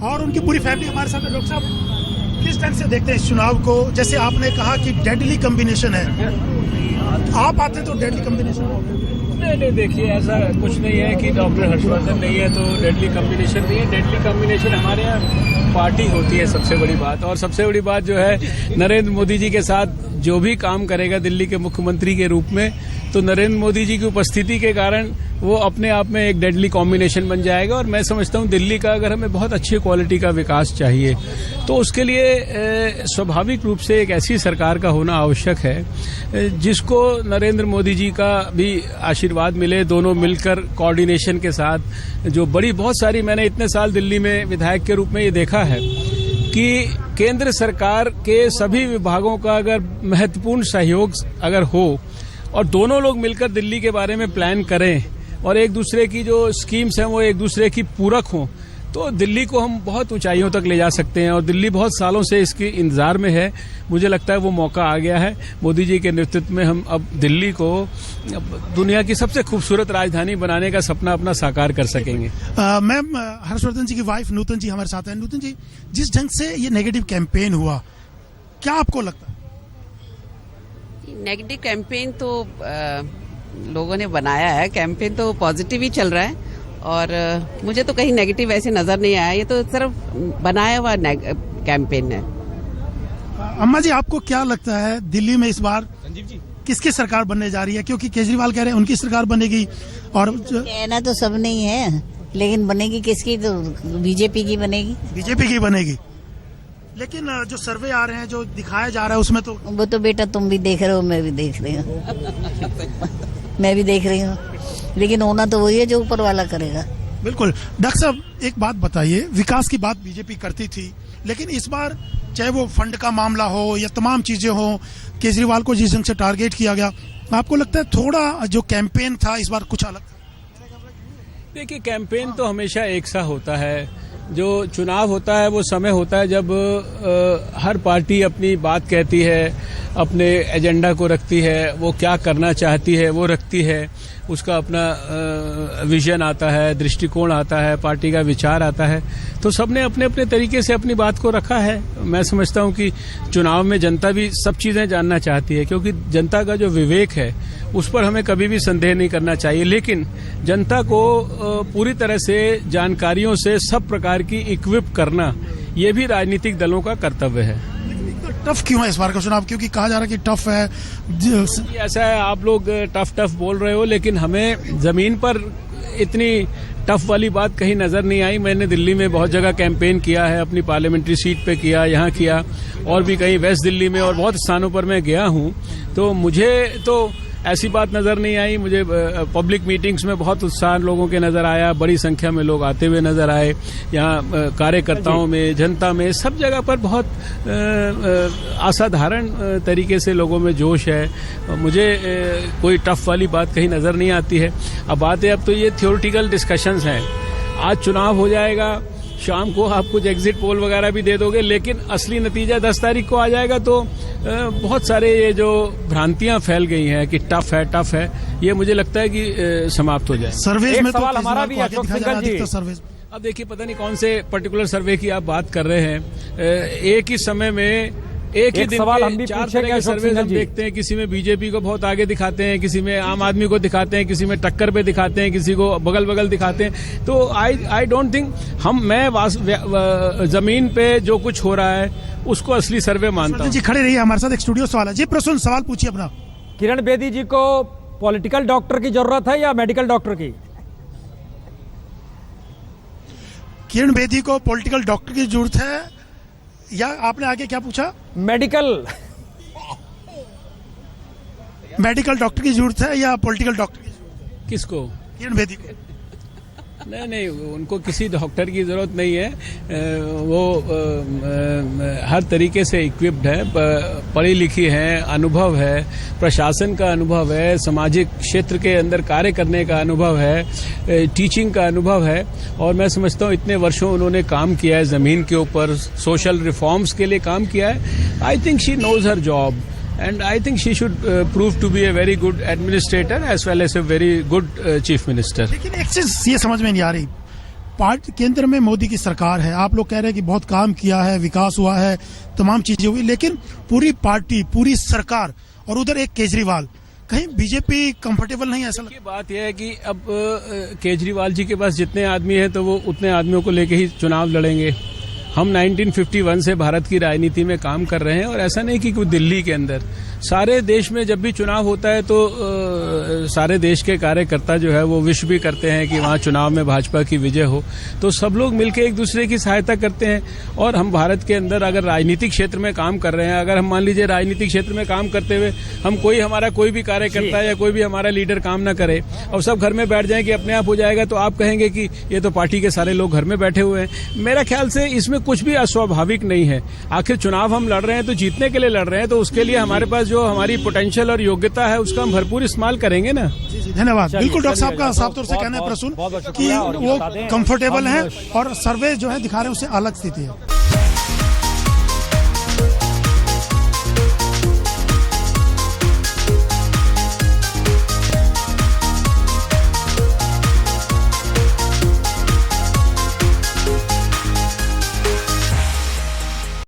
और उनकी पूरी फैमिली हमारे साथ है। डॉक्टर साहब, किस ढंग से देखते हैं इस चुनाव को? जैसे आपने कहा कि डेडली कॉम्बिनेशन है, आप आते तो डेडली कॉम्बिनेशन हो। नहीं, देखिए ऐसा कुछ नहीं है कि डॉक्टर हर्षवर्धन नहीं है तो डेडली कॉम्बिनेशन नहीं है। डेडली कॉम्बिनेशन हमारे यहाँ पार्टी होती है सबसे बड़ी बात। और सबसे बड़ी बात जो है, नरेंद्र मोदी जी के साथ जो भी काम करेगा दिल्ली के मुख्यमंत्री के रूप में, तो नरेंद्र मोदी जी की उपस्थिति के कारण वो अपने आप में एक डेडली कॉम्बिनेशन बन जाएगा। और मैं समझता हूँ दिल्ली का अगर हमें बहुत अच्छी क्वालिटी का विकास चाहिए तो उसके लिए स्वाभाविक रूप से एक ऐसी सरकार का होना आवश्यक है जिसको नरेंद्र मोदी जी का भी आशीर्वाद मिले, दोनों मिलकर कोऑर्डिनेशन के साथ। जो बहुत सारी मैंने इतने साल दिल्ली में विधायक के रूप में ये देखा है कि केंद्र सरकार के सभी विभागों का अगर महत्वपूर्ण सहयोग अगर हो और दोनों लोग मिलकर दिल्ली के बारे में प्लान करें और एक दूसरे की जो स्कीम्स हैं वो एक दूसरे की पूरक हों, तो दिल्ली को हम बहुत ऊंचाइयों तक ले जा सकते हैं। और दिल्ली बहुत सालों से इसके इंतजार में है। मुझे लगता है वो मौका आ गया है। मोदी जी के नेतृत्व में हम अब दिल्ली को दुनिया की सबसे खूबसूरत राजधानी बनाने का सपना अपना साकार कर सकेंगे। मैम, हर्षवर्धन जी की वाइफ नूतन जी हमारे साथ हैं। नूतन जी, जिस ढंग से ये नेगेटिव कैंपेन हुआ, क्या आपको लगता है? नेगेटिव कैंपेन तो लोगों ने बनाया है, कैंपेन तो पॉजिटिव ही चल रहा है और मुझे तो कहीं नेगेटिव ऐसे नजर नहीं आया। ये तो सिर्फ बनाया हुआ कैंपेन है। अम्मा जी, आपको क्या लगता है दिल्ली में इस बार किसकी सरकार बनने जा रही है? क्योंकि केजरीवाल कह रहे हैं उनकी सरकार बनेगी और कहना तो सब नहीं है, लेकिन बनेगी किसकी? तो बीजेपी की बनेगी। बीजेपी की बनेगी, लेकिन जो सर्वे आ रहे हैं, जो दिखाया जा रहा है उसमें तो वो तो बेटा तुम भी देख रहे हो, मैं भी देख रही हूँ मैं भी देख रही हूँ, लेकिन होना तो वही है जो ऊपर वाला करेगा। बिल्कुल। डॉक्टर साहब, एक बात बताइए, विकास की बात बीजेपी करती थी, लेकिन इस बार चाहे वो फंड का मामला हो या तमाम चीजें हो, केजरीवाल को जिस ढंग से टारगेट किया गया, आपको लगता है थोड़ा जो कैंपेन था इस बार कुछ अलग? देखिए, कैंपेन तो हमेशा एक सा होता है। जो चुनाव होता है वो समय होता है जब हर पार्टी अपनी बात कहती है, अपने एजेंडा को रखती है, वो क्या करना चाहती है वो रखती है, उसका अपना विजन आता है, दृष्टिकोण आता है, पार्टी का विचार आता है। तो सबने अपने अपने तरीके से अपनी बात को रखा है। मैं समझता हूं कि चुनाव में जनता भी सब चीजें जानना चाहती है, क्योंकि जनता का जो विवेक है उस पर हमें कभी भी संदेह नहीं करना चाहिए। लेकिन जनता को पूरी तरह से जानकारियों से सब प्रकार की इक्विप करना, ये भी राजनीतिक दलों का कर्तव्य है। टफ क्यों है इस बार का चुनाव? क्योंकि कहा जा रहा है कि टफ है। ऐसा है, आप लोग टफ बोल रहे हो, लेकिन हमें जमीन पर इतनी टफ वाली बात कहीं नजर नहीं आई। मैंने दिल्ली में बहुत जगह कैंपेन किया है, अपनी पार्लियामेंट्री सीट पे किया, यहाँ किया, और भी कहीं वेस्ट दिल्ली में और बहुत स्थानों पर मैं गया हूँ। तो मुझे तो ऐसी बात नजर नहीं आई। मुझे पब्लिक मीटिंग्स में बहुत उत्साह लोगों के नजर आया, बड़ी संख्या में लोग आते हुए नजर आए। यहाँ कार्यकर्ताओं में, जनता में, सब जगह पर बहुत असाधारण तरीके से लोगों में जोश है। मुझे कोई टफ वाली बात कहीं नजर नहीं आती है। अब बात है, अब तो ये थियोरिटिकल डिस्कशंस हैं। आज चुनाव हो जाएगा, शाम को आप कुछ एग्जिट पोल वगैरह भी दे दोगे, लेकिन असली नतीजा 10 तारीख को आ जाएगा। तो बहुत सारे ये जो भ्रांतियां फैल गई हैं कि टफ है, ये मुझे लगता है कि समाप्त हो जाए। सर्वे में सवाल हमारा भी अशोक सिंघल जी। अब देखिए, पता नहीं कौन से पर्टिकुलर सर्वे की आप बात कर रहे हैं। एक ही समय में एक ही दिन में 4 तरह के सर्वे हम देखते हैं। किसी में बीजेपी को बहुत आगे दिखाते हैं, किसी में आम आदमी को दिखाते हैं, किसी में टक्कर पे दिखाते हैं, किसी को बगल दिखाते हैं। तो आई डोंट थिंक मैं जमीन पे जो कुछ हो रहा है उसको असली सर्वे मानता हूं। जी खड़े रहिए, हमारे साथ एक स्टूडियो सवाल है। जी प्रसून, सवाल पूछिए अपना। किरण बेदी जी को पॉलिटिकल डॉक्टर की जरूरत है या मेडिकल डॉक्टर की? किरण बेदी को पॉलिटिकल डॉक्टर की जरूरत है या आपने आगे क्या पूछा? मेडिकल डॉक्टर की जरूरत है या पॉलिटिकल डॉक्टर की? किसको? किरण बेदी को? नहीं, उनको किसी डॉक्टर की जरूरत नहीं है। वो हर तरीके से इक्विप्ड है, पढ़ी लिखी है, अनुभव है, प्रशासन का अनुभव है, सामाजिक क्षेत्र के अंदर कार्य करने का अनुभव है, टीचिंग का अनुभव है। और मैं समझता हूँ इतने वर्षों उन्होंने काम किया है, जमीन के ऊपर सोशल रिफॉर्म्स के लिए काम किया है। I think she knows her job and I think she should prove to be a very good administrator as well as a very good chief minister. लेकिन एक चीज ये समझ में नहीं आ रही, पार्टी केंद्र में मोदी की सरकार है, आप लोग कह रहे हैं कि बहुत काम किया है, विकास हुआ है, तमाम चीजें हुई, लेकिन पूरी पार्टी, पूरी सरकार और उधर एक केजरीवाल, कहीं बीजेपी कंफर्टेबल नहीं है ऐसा लगता की बात यह है कि अब केजरीवाल जी के पास जितने आदमी हैं तो वो उतने आदमियों को लेके ही चुनाव लड़ेंगे। हम 1951 से भारत की राजनीति में काम कर रहे हैं और ऐसा नहीं कि कोई दिल्ली के अंदर, सारे देश में जब भी चुनाव होता है तो सारे देश के कार्यकर्ता जो है वो विश भी करते हैं कि वहाँ चुनाव में भाजपा की विजय हो। तो सब लोग मिलकर एक दूसरे की सहायता करते हैं। और हम भारत के अंदर अगर राजनीतिक क्षेत्र में काम कर रहे हैं, अगर हम मान लीजिए राजनीतिक क्षेत्र में काम करते हुए हम हमारा कोई भी कार्यकर्ता या कोई भी हमारा लीडर काम ना करे और सब घर में बैठ जाए कि अपने आप हो जाएगा, तो आप कहेंगे कि ये तो पार्टी के सारे लोग घर में बैठे हुए हैं। मेरा ख्याल से इसमें कुछ भी अस्वाभाविक नहीं है। आखिर चुनाव हम लड़ रहे हैं तो जीतने के लिए लड़ रहे हैं, तो उसके लिए हमारे पास जो हमारी पोटेंशियल और योग्यता है उसका हम भरपूर इस्तेमाल करेंगे ना। धन्यवाद। बिल्कुल डॉक्टर साहब का साफ तौर से कहना है प्रसून कि वो कंफर्टेबल हैं और सर्वे जो है दिखा रहे हैं उससे अलग स्थिति है।